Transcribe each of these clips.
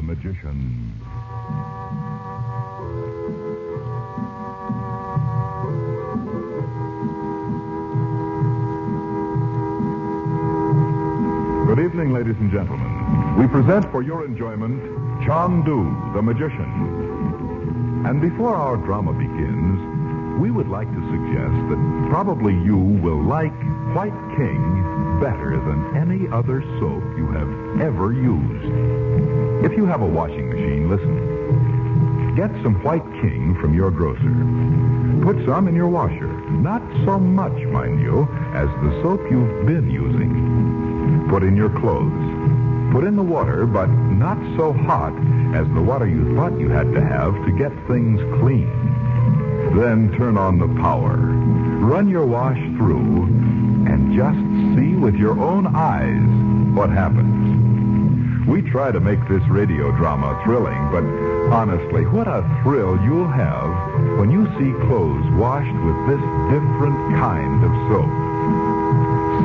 the Magician. Good evening, ladies and gentlemen. We present for your enjoyment Chandu the Magician. And before our drama begins, we would like to suggest that probably you will like White King better than any other soap you have ever used. If you have a washing machine, listen. Get some White King from your grocer. Put some in your washer. Not so much, mind you, as the soap you've been using. Put in your clothes. Put in the water, but not so hot as the water you thought you had to have to get things clean. Then turn on the power. Run your wash through and just see with your own eyes what happens. We try to make this radio drama thrilling, but honestly, what a thrill you'll have when you see clothes washed with this different kind of soap.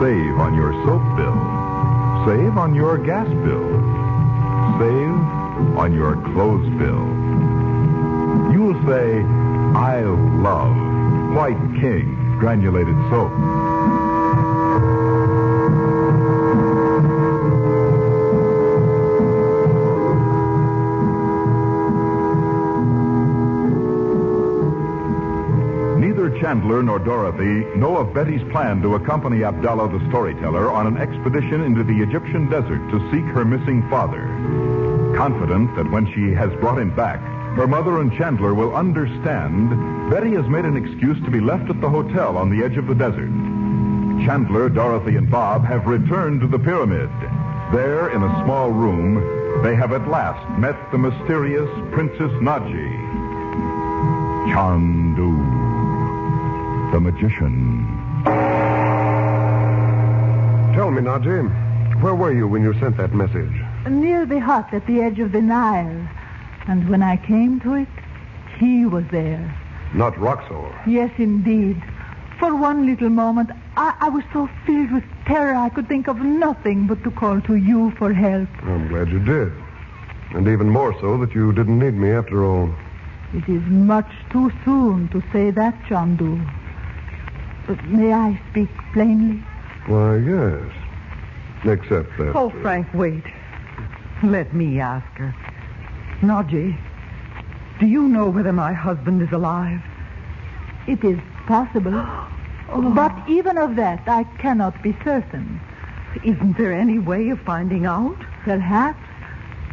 Save on your soap bill. Save on your gas bill. Save on your clothes bill. You'll say, I love White King granulated soap. Neither Chandler nor Dorothy know of Betty's plan to accompany Abdallah the storyteller on an expedition into the Egyptian desert to seek her missing father. Confident that when she has brought him back, her mother and Chandler will understand, Betty has made an excuse to be left at the hotel on the edge of the desert. Chandler, Dorothy, and Bob have returned to the pyramid. There, in a small room, they have at last met the mysterious Princess Nadji. Chandu the Magician. Tell me, Nadji, where were you when you sent that message? Near the hut at the edge of the Nile. And when I came to it, he was there. Not Roxor. Yes, indeed. For one little moment, I was so filled with terror I could think of nothing but to call to you for help. I'm glad you did. And even more so that you didn't need me after all. It is much too soon to say that, Chandu. But may I speak plainly? Why, yes. Except that... Oh, Frank, wait. Let me ask her. Nadji, do you know whether my husband is alive? It is possible. But even of that, I cannot be certain. Isn't there any way of finding out? Perhaps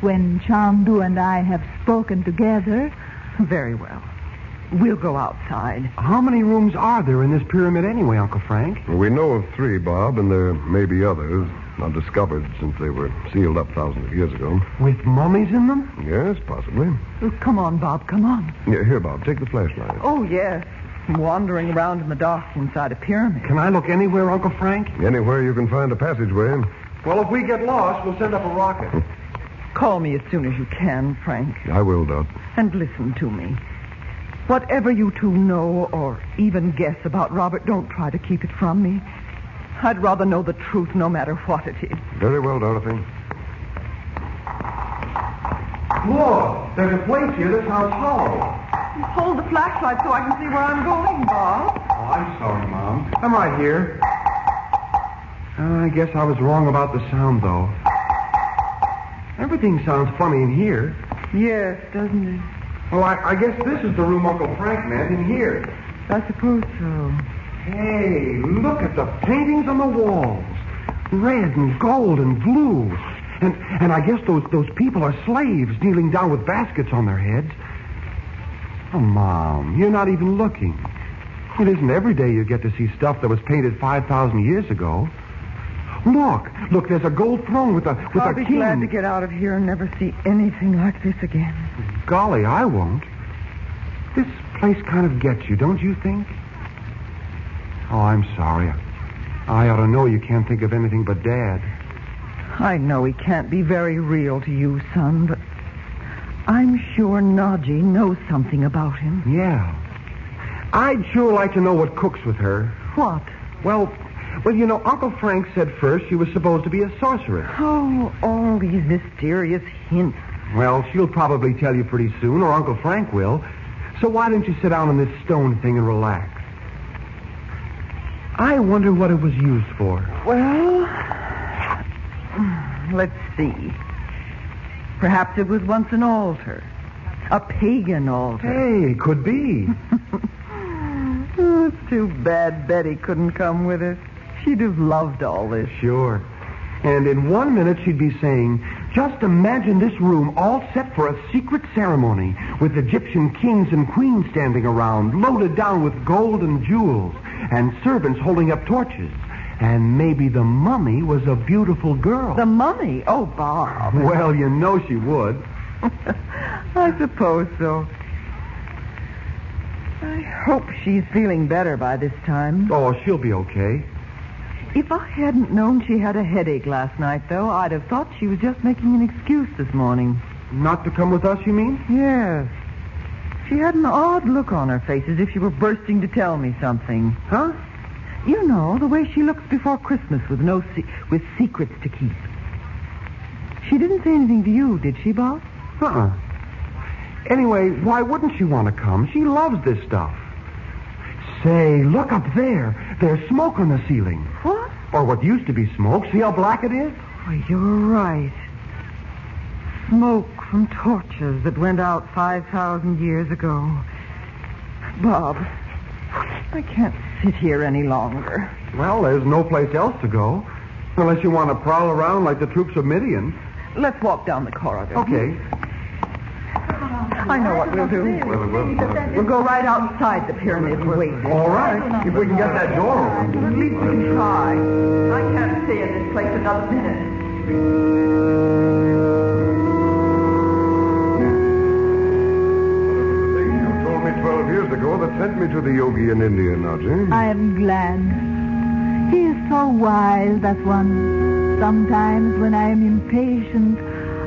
when Chandu and I have spoken together. Very well. We'll go outside. How many rooms are there in this pyramid anyway, Uncle Frank? We know of 3, Bob, and there may be others. Not discovered since they were sealed up thousands of years ago. With mummies in them? Yes, possibly. Oh, come on, Bob, come on. Yeah, here, Bob, take the flashlight. Oh, yes. Wandering around in the dark inside a pyramid. Can I look anywhere, Uncle Frank? Anywhere you can find a passageway. Well, if we get lost, we'll send up a rocket. Call me as soon as you can, Frank. I will, Dot. And listen to me. Whatever you two know or even guess about Robert, don't try to keep it from me. I'd rather know the truth no matter what it is. Very well, Dorothy. Look, there's a place here that sounds hollow. Hold the flashlight so I can see where I'm going, Bob. Oh, I'm sorry, Mom. I'm right here. I guess I was wrong about the sound, though. Everything sounds funny in here. Yes, doesn't it? Oh, I guess this is the room Uncle Frank meant in here. I suppose so. Hey, look at the paintings on the walls. Red and gold and blue. And I guess those people are slaves kneeling down with baskets on their heads. Oh, Mom, you're not even looking. It isn't every day you get to see stuff that was painted 5,000 years ago. Look, there's a gold throne with a king. I'll be glad to get out of here and never see anything like this again. Golly, I won't. This place kind of gets you, don't you think? Oh, I'm sorry. I ought to know you can't think of anything but Dad. I know he can't be very real to you, son, but I'm sure Nadji knows something about him. Yeah. I'd sure like to know what cooks with her. What? Well, you know, Uncle Frank said first she was supposed to be a sorceress. Oh, all these mysterious hints. Well, she'll probably tell you pretty soon, or Uncle Frank will. So why don't you sit down on this stone thing and relax? I wonder what it was used for. Well, let's see. Perhaps it was once an altar. A pagan altar. Hey, could be. Oh, it's too bad Betty couldn't come with us. She'd have loved all this. Sure. And in 1 minute she'd be saying, just imagine this room all set for a secret ceremony with Egyptian kings and queens standing around, loaded down with gold and jewels, and servants holding up torches. And maybe the mummy was a beautiful girl. The mummy? Oh, Bob. Well, you know she would. I suppose so. I hope she's feeling better by this time. Oh, she'll be okay. If I hadn't known she had a headache last night, though, I'd have thought she was just making an excuse this morning. Not to come with us, you mean? Yes. She had an odd look on her face, as if she were bursting to tell me something. Huh? You know, the way she looks before Christmas with with secrets to keep. She didn't say anything to you, did she, Bob? Uh-uh. Anyway, why wouldn't she want to come? She loves this stuff. Say, look up there. There's smoke on the ceiling. What? Or what used to be smoke. See how black it is? Oh, you're right. Smoke from torches that went out 5,000 years ago. Bob, I can't sit here any longer. Well, there's no place else to go. Unless you want to prowl around like the troops of Midian. Let's walk down the corridor. Okay. I know what we'll do. We'll go right outside the pyramid and wait. All right. If we can get that door open. At least we can try. I can't stay in this place another minute. You told me 12 years ago that sent me to the yogi in India, Nadji. I am glad. He is so wise, that one. Sometimes when I am impatient,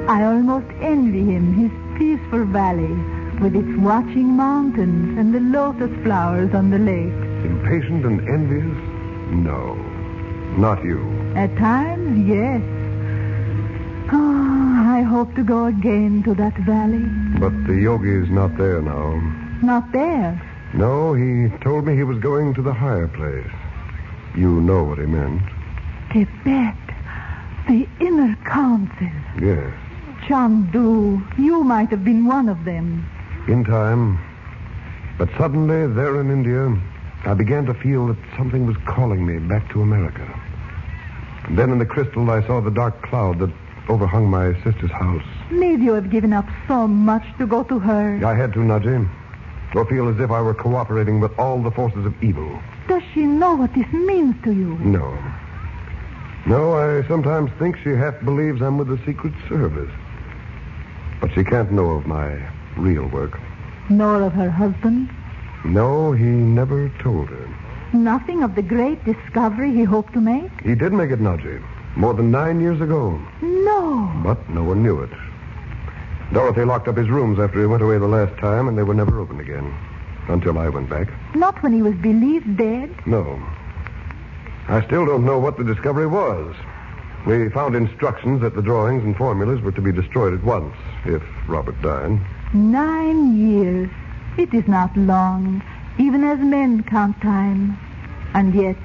I almost envy him, his peaceful valley, with its watching mountains and the lotus flowers on the lake. Impatient and envious? No, not you. At times, yes. Oh, I hope to go again to that valley. But the yogi's not there now. Not there. No, he told me he was going to the higher place. You know what he meant. Tibet. The inner council. Yes. Chandu, you might have been one of them. In time. But suddenly, there in India, I began to feel that something was calling me back to America. And then in the crystal, I saw the dark cloud that overhung my sister's house. Need you have given up so much to go to her? I had to, Nadji. Or feel as if I were cooperating with all the forces of evil. Does she know what this means to you? No. No, I sometimes think she half believes I'm with the Secret Service. But she can't know of my real work. Nor of her husband? No, he never told her. Nothing of the great discovery he hoped to make? He did make it, Nadji. More than 9 years ago. No. But no one knew it. Dorothy locked up his rooms after he went away the last time, and they were never opened again. Until I went back. Not when he was believed dead? No. I still don't know what the discovery was. We found instructions that the drawings and formulas were to be destroyed at once, if Robert died. 9 years. It is not long, even as men count time. And yet,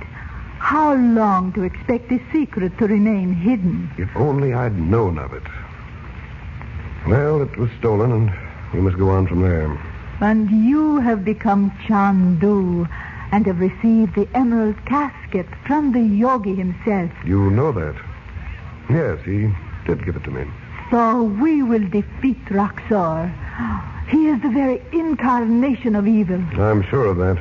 how long to expect the secret to remain hidden? If only I'd known of it. Well, it was stolen, and we must go on from there. And you have become Chandu and have received the emerald casket from the yogi himself. You know that? Yes, he did give it to me. So we will defeat Roxor. He is the very incarnation of evil. I'm sure of that.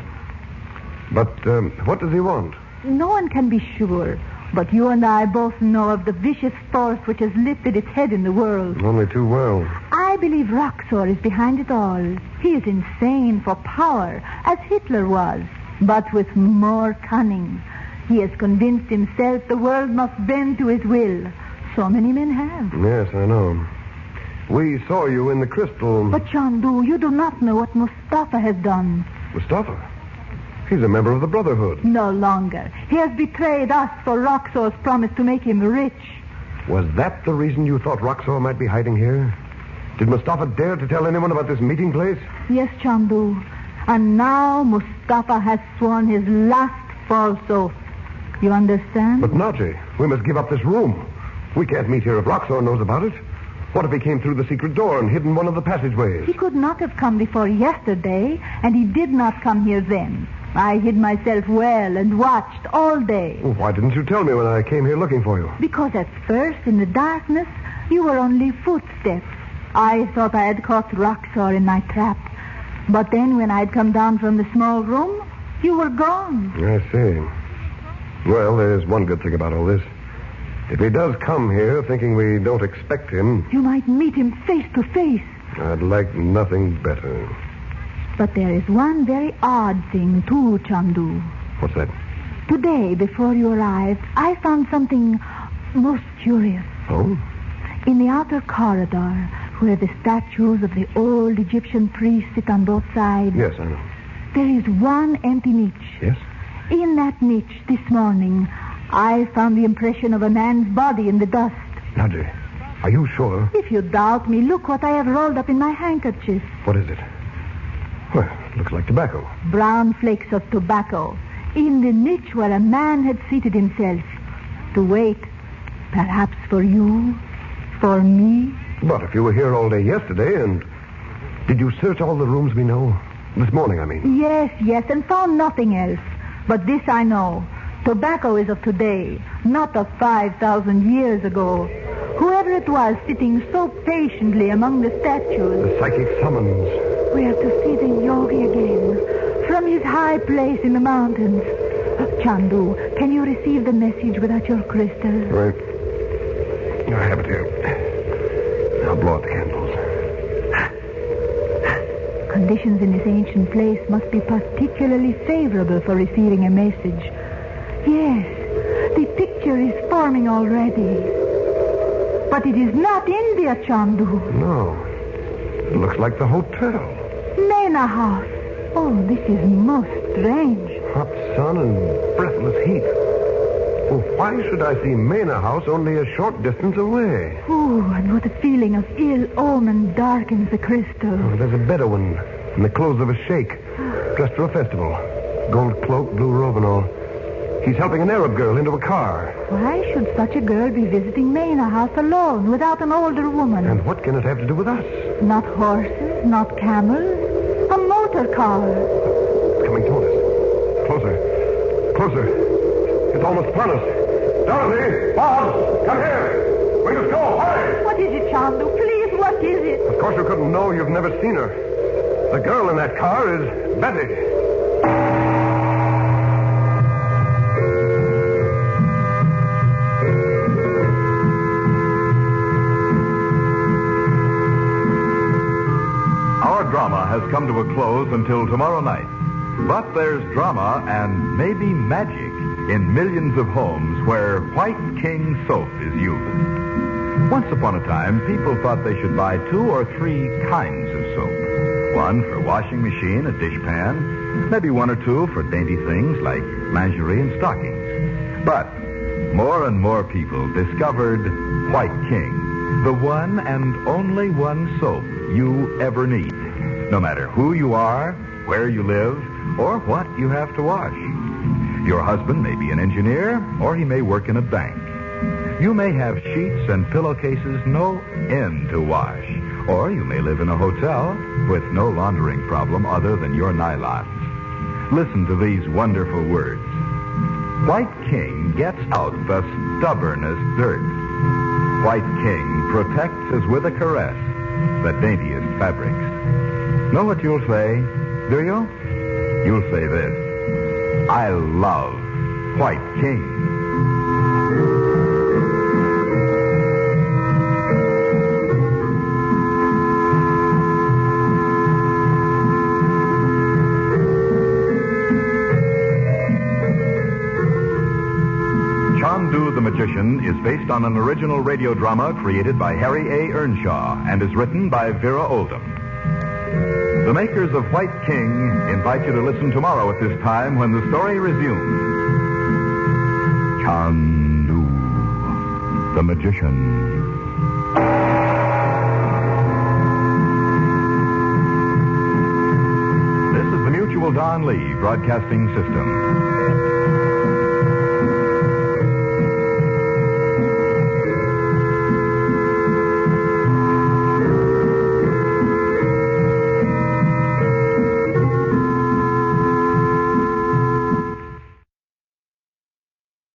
But what does he want? No one can be sure, but you and I both know of the vicious force which has lifted its head in the world. Only too well. I believe Roxor is behind it all. He is insane for power, as Hitler was, but with more cunning. He has convinced himself the world must bend to his will. So many men have. Yes, I know. We saw you in the crystal. But, Chandu, you do not know what Mustafa has done. Mustafa? He's a member of the Brotherhood. No longer. He has betrayed us for Roxor's promise to make him rich. Was that the reason you thought Roxor might be hiding here? Did Mustafa dare to tell anyone about this meeting place? Yes, Chandu. And now Mustafa has sworn his last false oath. You understand? But Nadji, we must give up this room. We can't meet here if Roxor knows about it. What if he came through the secret door and hid in one of the passageways? He could not have come before yesterday, and he did not come here then. I hid myself well and watched all day. Well, why didn't you tell me when I came here looking for you? Because at first, in the darkness, you were only footsteps. I thought I had caught Roxor in my trap. But then when I'd come down from the small room, you were gone. I see. Well, there's one good thing about all this. If he does come here thinking we don't expect him... You might meet him face to face. I'd like nothing better. But there is one very odd thing, too, Chandu. What's that? Today, before you arrived, I found something most curious. Oh? In the outer corridor, where the statues of the old Egyptian priests sit on both sides... Yes, I know. There is one empty niche. Yes? In that niche, this morning, I found the impression of a man's body in the dust. Nadji, are you sure? If you doubt me, look what I have rolled up in my handkerchief. What is it? Well, it looks like tobacco. Brown flakes of tobacco. In the niche where a man had seated himself. To wait. Perhaps for you. For me. But if you were here all day yesterday and... Did you search all the rooms we know? This morning, I mean. Yes, and found nothing else. But this I know. Tobacco is of today, not of 5,000 years ago. Whoever it was sitting so patiently among the statues... The psychic summons. We are to see the yogi again, from his high place in the mountains. Chandu, can you receive the message without your crystal? Right. I have it here. I'll blow out the candles. Conditions in this ancient place must be particularly favorable for receiving a message. Yes, the picture is forming already. But it is not India, Chandu. No. It looks like the hotel. Mena House. Oh, this is most strange. Hot sun and breathless heat. Well, why should I see Mena House only a short distance away? Oh, and what a feeling of ill omen darkens the crystal. Oh, there's a Bedouin in the clothes of a sheikh, dressed for a festival. Gold cloak, blue robe and all. He's helping an Arab girl into a car. Why should such a girl be visiting Mena House alone, without an older woman? And what can it have to do with us? Not horses, not camels. A motor car. It's coming toward us. Closer. Closer. It's almost upon us. Dorothy! Bob! Come here! We must go! Hurry! What is it, Chandu? Please, what is it? Of course you couldn't know. You've never seen her. The girl in that car is Betty. Our drama has come to a close until tomorrow night. But there's drama and maybe magic in millions of homes where White King soap is used. Once upon a time, people thought they should buy 2 or 3 kinds of soap. One for washing machine, a dishpan, maybe 1 or 2 for dainty things like lingerie and stockings. But more and more people discovered White King, the one and only one soap you ever need, no matter who you are, where you live, or what you have to wash. Your husband may be an engineer, or he may work in a bank. You may have sheets and pillowcases no end to wash, or you may live in a hotel with no laundering problem other than your nylons. Listen to these wonderful words. White King gets out the stubbornest dirt. White King protects as with a caress the daintiest fabrics. Know what you'll say, do you? You'll say this: I love White King. Chandu the Magician is based on an original radio drama created by Harry A. Earnshaw and is written by Vera Oldham. The makers of White King invite you to listen tomorrow at this time when the story resumes. Chandu the Magician. Don Lee Broadcasting System.